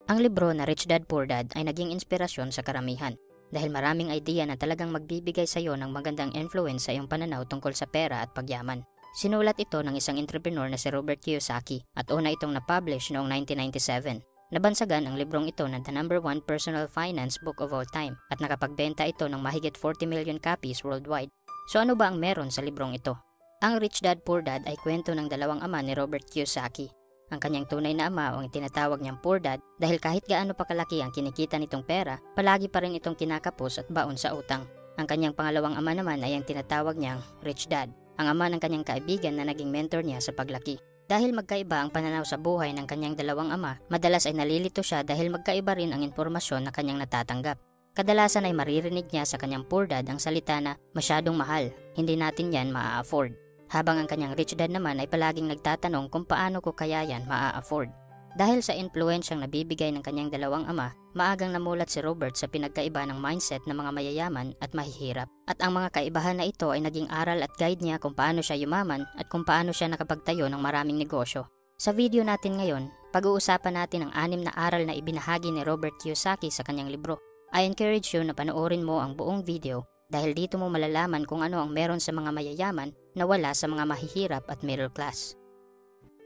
Ang libro na Rich Dad Poor Dad ay naging inspirasyon sa karamihan dahil maraming idea na talagang magbibigay sa iyo ng magandang influence sa iyong pananaw tungkol sa pera at pagyaman. Sinulat ito ng isang entrepreneur na si Robert Kiyosaki at una itong na-publish noong 1997. Nabansagan ang librong ito na the #1 personal finance book of all time at nakapagbenta ito ng mahigit 40 million copies worldwide. So ano ba ang meron sa librong ito? Ang Rich Dad Poor Dad ay kwento ng dalawang ama ni Robert Kiyosaki. Ang kanyang tunay na ama o ang tinatawag niyang poor dad dahil kahit gaano pa kalaki ang kinikita nitong pera, palagi pa rin itong kinakapos at baon sa utang. Ang kanyang pangalawang ama naman ay ang tinatawag niyang rich dad, ang ama ng kanyang kaibigan na naging mentor niya sa paglaki. Dahil magkaiba ang pananaw sa buhay ng kanyang dalawang ama, madalas ay nalilito siya dahil magkaiba rin ang impormasyon na kanyang natatanggap. Kadalasan ay maririnig niya sa kanyang poor dad ang salita na masyadong mahal, hindi natin yan maa-afford. Habang ang kanyang rich dad naman ay palaging nagtatanong kung paano ko kaya yan maa-afford. Dahil sa influensyang nabibigay ng kanyang dalawang ama, maagang namulat si Robert sa pinagkaiba ng mindset ng mga mayayaman at mahihirap. At ang mga kaibahan na ito ay naging aral at guide niya kung paano siya yumaman at kung paano siya nakapagtayo ng maraming negosyo. Sa video natin ngayon, pag-uusapan natin ang 6 na aral na ibinahagi ni Robert Kiyosaki sa kanyang libro. I encourage you na panoorin mo ang buong video dahil dito mo malalaman kung ano ang meron sa mga mayayaman na wala sa mga mahihirap at middle class.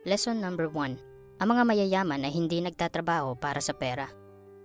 Lesson number 1. Ang mga mayayaman ay hindi nagtatrabaho para sa pera.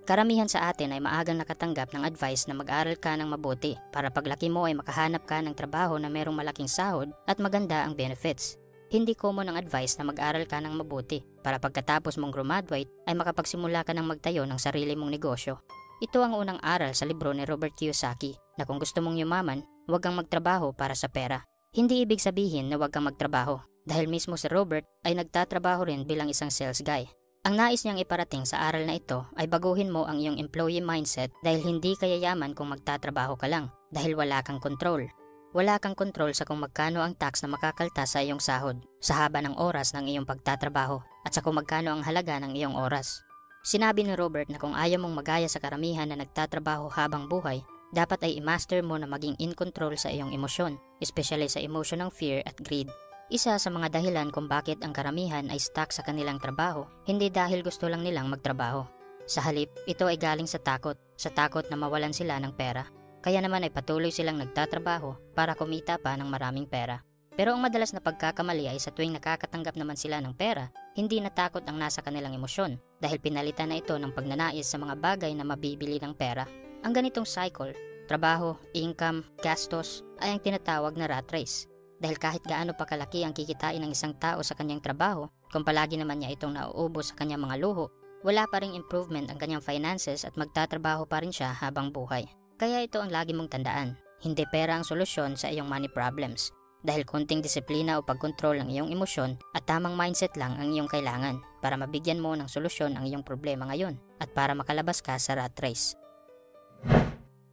Karamihan sa atin ay maagang nakatanggap ng advice na mag-aral ka ng mabuti para paglaki mo ay makahanap ka ng trabaho na merong malaking sahod at maganda ang benefits. Hindi common ang advice na mag-aral ka ng mabuti para pagkatapos mong graduate ay makapagsimula ka ng magtayo ng sarili mong negosyo. Ito ang unang aral sa libro ni Robert Kiyosaki na kung gusto mong yumaman, huwag kang magtrabaho para sa pera. Hindi ibig sabihin na huwag kang magtrabaho dahil mismo si Robert ay nagtatrabaho rin bilang isang sales guy. Ang nais niyang iparating sa aral na ito ay baguhin mo ang iyong employee mindset dahil hindi ka yayaman kung magtatrabaho ka lang dahil wala kang control. Wala kang control sa kung magkano ang tax na makakaltas sa iyong sahod, sa haba ng oras ng iyong pagtatrabaho at sa kung magkano ang halaga ng iyong oras. Sinabi ni Robert na kung ayaw mong magaya sa karamihan na nagtatrabaho habang buhay, dapat ay i-master mo na maging in control sa iyong emosyon, especially sa emosyon ng fear at greed. Isa sa mga dahilan kung bakit ang karamihan ay stuck sa kanilang trabaho, hindi dahil gusto lang nilang magtrabaho. Sa halip, ito ay galing sa takot na mawalan sila ng pera. Kaya naman ay patuloy silang nagtatrabaho para kumita pa ng maraming pera. Pero ang madalas na pagkakamali ay sa tuwing nakakatanggap naman sila ng pera, hindi natakot ang nasa kanilang emosyon dahil pinalitan na ito ng pagnanais sa mga bagay na mabibili ng pera. Ang ganitong cycle, trabaho, income, gastos, ay ang tinatawag na rat race. Dahil kahit gaano pa kalaki ang kikitain ng isang tao sa kanyang trabaho, kung palagi naman niya itong nauubos sa kanyang mga luho, wala pa ring improvement ang kanyang finances at magtatrabaho pa rin siya habang buhay. Kaya ito ang lagi mong tandaan, hindi pera ang solusyon sa iyong money problems. Dahil konting disiplina o pagkontrol ng iyong emosyon at tamang mindset lang ang iyong kailangan para mabigyan mo ng solusyon ang iyong problema ngayon at para makalabas ka sa rat race.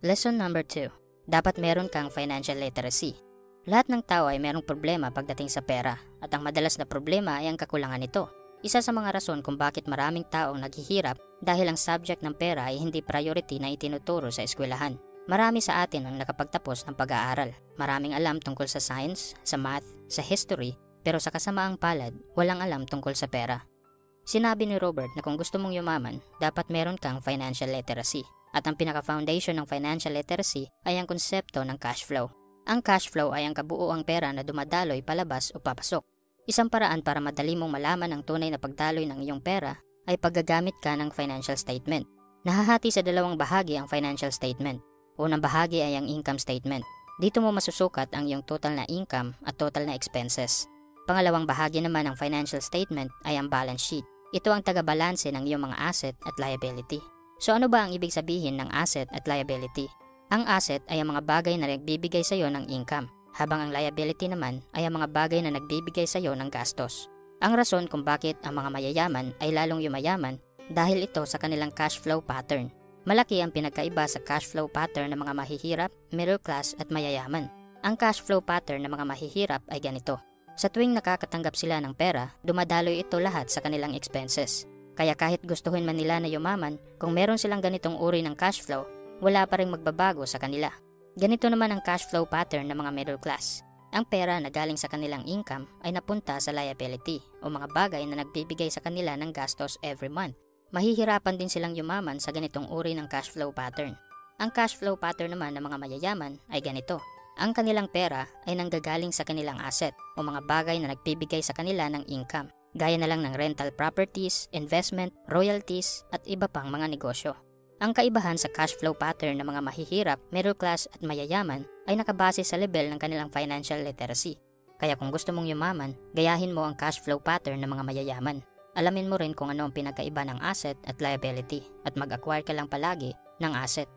Lesson number 2. Dapat meron kang financial literacy. Lahat ng tao ay merong problema pagdating sa pera at ang madalas na problema ay ang kakulangan nito. Isa sa mga rason kung bakit maraming taong naghihirap dahil ang subject ng pera ay hindi priority na itinuturo sa eskwelahan. Marami sa atin ang nakapagtapos ng pag-aaral. Maraming alam tungkol sa science, sa math, sa history, pero sa kasamaang palad, walang alam tungkol sa pera. Sinabi ni Robert na kung gusto mong yumaman, dapat meron kang financial literacy. At ang pinaka-foundation ng financial literacy ay ang konsepto ng cash flow. Ang cash flow ay ang kabuuang pera na dumadaloy palabas o papasok. Isang paraan para madali mong malaman ang tunay na pagdaloy ng iyong pera ay paggagamit ka ng financial statement. Nahahati sa dalawang bahagi ang financial statement. Unang bahagi ay ang income statement. Dito mo masusukat ang iyong total na income at total na expenses. Pangalawang bahagi naman ng financial statement ay ang balance sheet. Ito ang tagabalanse ng iyong mga asset at liability. So ano ba ang ibig sabihin ng asset at liability? Ang asset ay ang mga bagay na nagbibigay sa iyo ng income, habang ang liability naman ay ang mga bagay na nagbibigay sa iyo ng gastos. Ang rason kung bakit ang mga mayayaman ay lalong yumayaman dahil ito sa kanilang cash flow pattern. Malaki ang pinagkaiba sa cash flow pattern ng mga mahihirap, middle class at mayayaman. Ang cash flow pattern ng mga mahihirap ay ganito. Sa tuwing nakakatanggap sila ng pera, dumadaloy ito lahat sa kanilang expenses. Kaya kahit gustuhin man nila na yumaman, kung meron silang ganitong uri ng cash flow, wala pa ring magbabago sa kanila. Ganito naman ang cash flow pattern ng mga middle class. Ang pera na galing sa kanilang income ay napunta sa liability o mga bagay na nagbibigay sa kanila ng gastos every month. Mahihirapan din silang yumaman sa ganitong uri ng cash flow pattern. Ang cash flow pattern naman ng mga mayayaman ay ganito. Ang kanilang pera ay nanggagaling sa kanilang asset o mga bagay na nagbibigay sa kanila ng income, gaya na lang ng rental properties, investment, royalties at iba pang mga negosyo. Ang kaibahan sa cash flow pattern ng mga mahihirap, middle class at mayayaman ay nakabase sa level ng kanilang financial literacy. Kaya kung gusto mong yumaman, gayahin mo ang cash flow pattern ng mga mayayaman. Alamin mo rin kung ano ang pinagkaiba ng asset at liability at mag-acquire ka lang palagi ng asset.